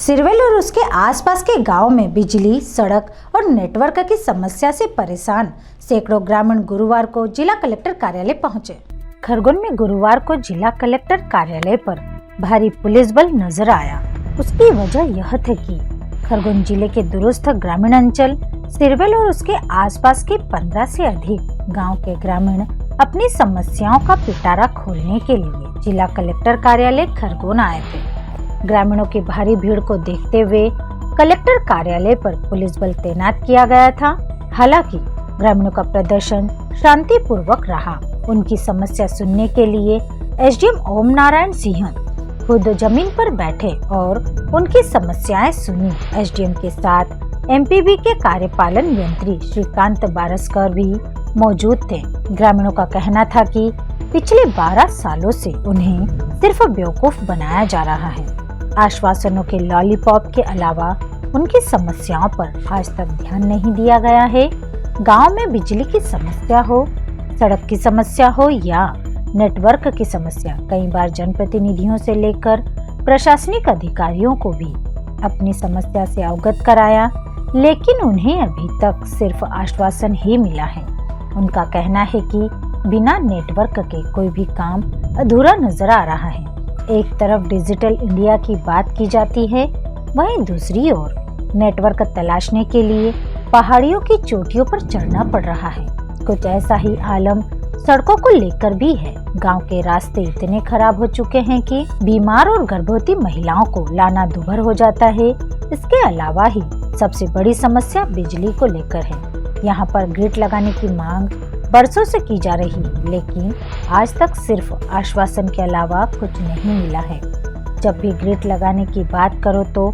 सिरवेल और उसके आसपास के गांव में बिजली, सड़क और नेटवर्क की समस्या से परेशान सैकड़ों ग्रामीण गुरुवार को जिला कलेक्टर कार्यालय पहुंचे। खरगोन में गुरुवार को जिला कलेक्टर कार्यालय पर भारी पुलिस बल नजर आया। उसकी वजह यह थी कि खरगोन जिले के दूरस्थ ग्रामीण अंचल सिरवेल और उसके आसपास के 15 से अधिक गांव के ग्रामीण अपनी समस्याओं का पिटारा खोलने के लिए जिला कलेक्टर कार्यालय खरगोन आए थे। ग्रामीणों की भारी भीड़ को देखते हुए कलेक्टर कार्यालय पर पुलिस बल तैनात किया गया था। हालांकि ग्रामीणों का प्रदर्शन शांतिपूर्वक रहा। उनकी समस्या सुनने के लिए एसडीएम ओम नारायण सिंह खुद जमीन पर बैठे और उनकी समस्याएं सुनी। एसडीएम के साथ एमपीबी के कार्यपालन यंत्री श्रीकांत बारस्कर भी मौजूद थे। ग्रामीणों का कहना था कि पिछले 12 सालों से उन्हें सिर्फ बेवकूफ बनाया जा रहा है। आश्वासनों के लॉलीपॉप के अलावा उनकी समस्याओं पर आज तक ध्यान नहीं दिया गया है। गांव में बिजली की समस्या हो, सड़क की समस्या हो या नेटवर्क की समस्या, कई बार जनप्रतिनिधियों से लेकर प्रशासनिक अधिकारियों को भी अपनी समस्या से अवगत कराया, लेकिन उन्हें अभी तक सिर्फ आश्वासन ही मिला है। उनका कहना है कि बिना नेटवर्क के कोई भी काम अधूरा नजर आ रहा है। एक तरफ डिजिटल इंडिया की बात की जाती है, वहीं दूसरी ओर नेटवर्क तलाशने के लिए पहाड़ियों की चोटियों पर चढ़ना पड़ रहा है। कुछ ऐसा ही आलम सड़कों को लेकर भी है। गांव के रास्ते इतने खराब हो चुके हैं कि बीमार और गर्भवती महिलाओं को लाना दुभर हो जाता है। इसके अलावा ही सबसे बड़ी समस्या बिजली को लेकर है। यहाँ पर ग्रिड लगाने की मांग बरसों से की जा रही, लेकिन आज तक सिर्फ आश्वासन के अलावा कुछ नहीं मिला है। जब भी ग्रिड लगाने की बात करो तो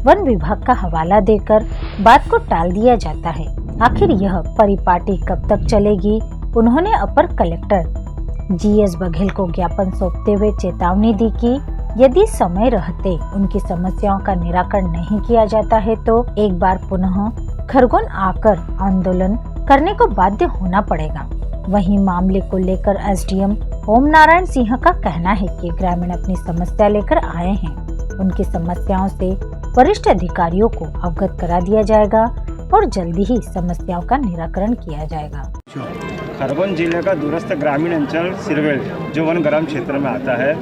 वन विभाग का हवाला देकर बात को टाल दिया जाता है। आखिर यह परिपाटी कब तक चलेगी? उन्होंने अपर कलेक्टर जीएस बघेल को ज्ञापन सौंपते हुए चेतावनी दी कि यदि समय रहते उनकी समस्याओं का निराकरण नहीं किया जाता है तो एक बार पुनः खरगोन आकर आंदोलन करने को बाध्य होना पड़ेगा। वहीं मामले को लेकर एसडीएम ओम नारायण सिंह का कहना है कि ग्रामीण अपनी समस्या लेकर आए हैं। उनकी समस्याओं से वरिष्ठ अधिकारियों को अवगत करा दिया जाएगा और जल्दी ही समस्याओं का निराकरण किया जाएगा। खरगोन जिले का दूरस्थ ग्रामीण अंचल सिरवेल जो वन ग्राम क्षेत्र में आता है,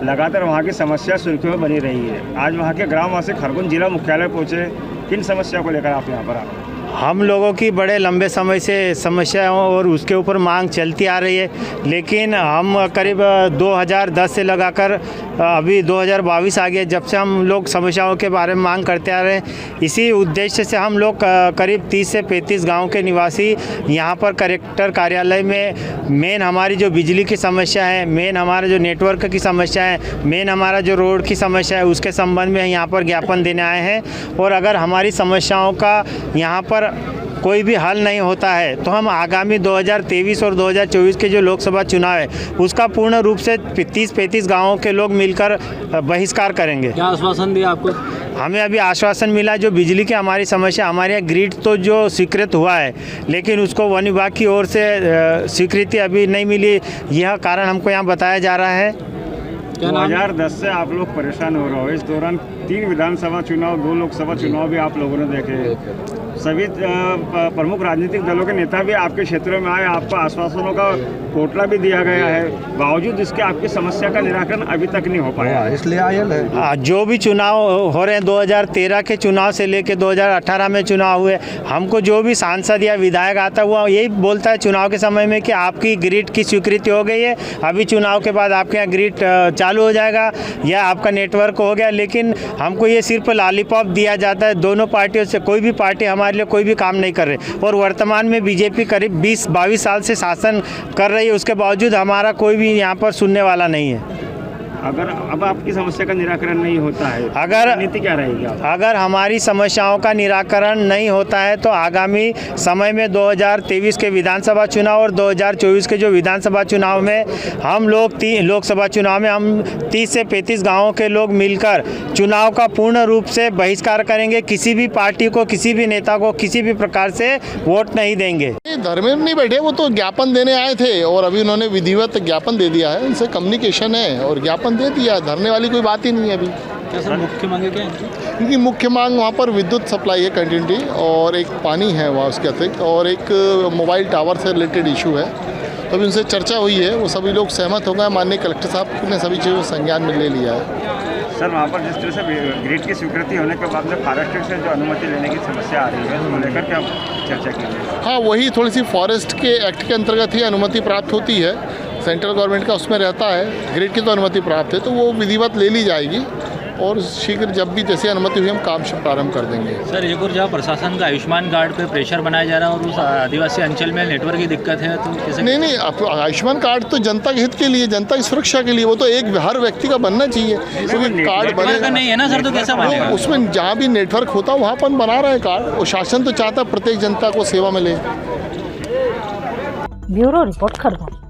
लगातार वहाँ की समस्या सुर्खियों में बनी रही है। आज वहाँ के ग्रामवासी खरगोन जिला मुख्यालय पहुँचे। किन समस्याओं को लेकर आप यहाँ पर आए? हम लोगों की बड़े लंबे समय से समस्याओं और उसके ऊपर मांग चलती आ रही है, लेकिन हम करीब 2010 से लगाकर अभी 2022 आ गया, जब से हम लोग समस्याओं के बारे में मांग करते आ रहे हैं। इसी उद्देश्य से हम लोग करीब 30 से 35 गांव के निवासी यहाँ पर कलेक्टर कार्यालय में मेन हमारी जो बिजली की समस्या है, मेन हमारा जो नेटवर्क की समस्या है, मेन हमारा जो रोड की समस्या है, उसके संबंध में यहाँ पर ज्ञापन देने आए हैं। और अगर हमारी समस्याओं का यहाँ पर कोई भी हल नहीं होता है तो हम आगामी 2023 और 2024 के जो लोकसभा चुनाव है उसका पूर्ण रूप से 30-35 गांवों के लोग मिलकर बहिष्कार करेंगे। क्या आश्वासन दिया आपको? हमें अभी आश्वासन मिला जो बिजली की हमारी समस्या, हमारे यहाँ ग्रिड तो जो स्वीकृत हुआ है लेकिन उसको वन विभाग की ओर से स्वीकृति अभी नहीं मिली। यह कारण हमको यहाँ बताया जा रहा है। 2010 से आप लोग परेशान हो रहे हो। इस दौरान 3 विधानसभा चुनाव, 2 लोकसभा चुनाव भी आप लोगों ने देखे। सभी प्रमुख राजनीतिक दलों के नेता भी आपके क्षेत्रों में आए, आपको आश्वासनों का कोटला भी दिया गया है, बावजूद इसके आपकी समस्या का निराकरण अभी तक नहीं हो पाया, इसलिए आयल है। जो भी चुनाव हो रहे हैं, 2013 के चुनाव से लेकर 2018 में चुनाव हुए, हमको जो भी सांसद या विधायक आता हुआ यही बोलता है चुनाव के समय में कि आपकी ग्रिड की स्वीकृति हो गई है, अभी चुनाव के बाद आपके यहाँ ग्रिड चालू हो जाएगा या आपका नेटवर्क हो गया। लेकिन हमको ये सिर्फ लॉलीपॉप दिया जाता है। दोनों पार्टियों से कोई भी पार्टी हमारे लिए कोई भी काम नहीं कर रहे और वर्तमान में बीजेपी करीब 20-22 साल से शासन कर रही है, उसके बावजूद हमारा कोई भी यहाँ पर सुनने वाला नहीं है। अगर अब आपकी समस्या का निराकरण नहीं होता है, अगर नीति क्या रहेगी? अगर हमारी समस्याओं का निराकरण नहीं होता है तो आगामी समय में 2023 के विधानसभा चुनाव और 2024 के जो विधानसभा चुनाव में हम लोग लोकसभा चुनाव में हम 30 से 35 गाँवों के लोग मिलकर चुनाव का पूर्ण रूप से बहिष्कार करेंगे। किसी भी पार्टी को, किसी भी नेता को किसी भी प्रकार से वोट नहीं देंगे। धर्मेंद्र नहीं बैठे, वो तो ज्ञापन देने आए थे और अभी उन्होंने विधिवत ज्ञापन दे दिया है। उनसे कम्युनिकेशन है और ज्ञापन दे दिया, धरने वाली कोई बात ही नहीं है अभी। क्या सर मुख्य मांगे क्या है? इनकी मुख्य मांग वहाँ पर विद्युत सप्लाई है कंटिन्यूटी, और एक पानी है वहाँ उसके अतिरिक्त, और एक मोबाइल टावर से रिलेटेड इशू है। तो अभी उनसे चर्चा हुई है, वो सभी लोग सहमत हो गए। माननीय कलेक्टर साहब ने सभी चीज़ों को संज्ञान में ले लिया है। सर वहाँ पर जिस तरह से ग्रिड की स्वीकृति होने के बाद में फॉरेस्ट से जो अनुमति लेने की समस्या आ रही है, उसको लेकर क्या चर्चा की है? हाँ, वही थोड़ी सी फॉरेस्ट के एक्ट के अंतर्गत ही अनुमति प्राप्त होती है, सेंट्रल गवर्नमेंट का उसमें रहता है। ग्रिड की तो अनुमति प्राप्त है, तो वो विधिवत ले ली जाएगी, और शीघ्र जब भी जैसे अनुमति हुई हम काम प्रारंभ कर देंगे। सर एक और जहाँ प्रशासन का आयुष्मान कार्ड पे प्रेशर बनाया जा रहा है और उस आदिवासी अंचल में नेटवर्क की दिक्कत है, तो कैसे? नहीं, आयुष्मान कार्ड तो जनता के हित के लिए, जनता की सुरक्षा के लिए, वो तो एक हर व्यक्ति का बनना चाहिए, क्योंकि कार्ड बनेगा नहीं है ना सर, तो कैसा बनेगा? उसमें जहाँ भी नेटवर्क होता है वहाँ पर बना रहा है कार्ड, और शासन तो चाहता है प्रत्येक जनता को सेवा मिले। Bureau report Khargone.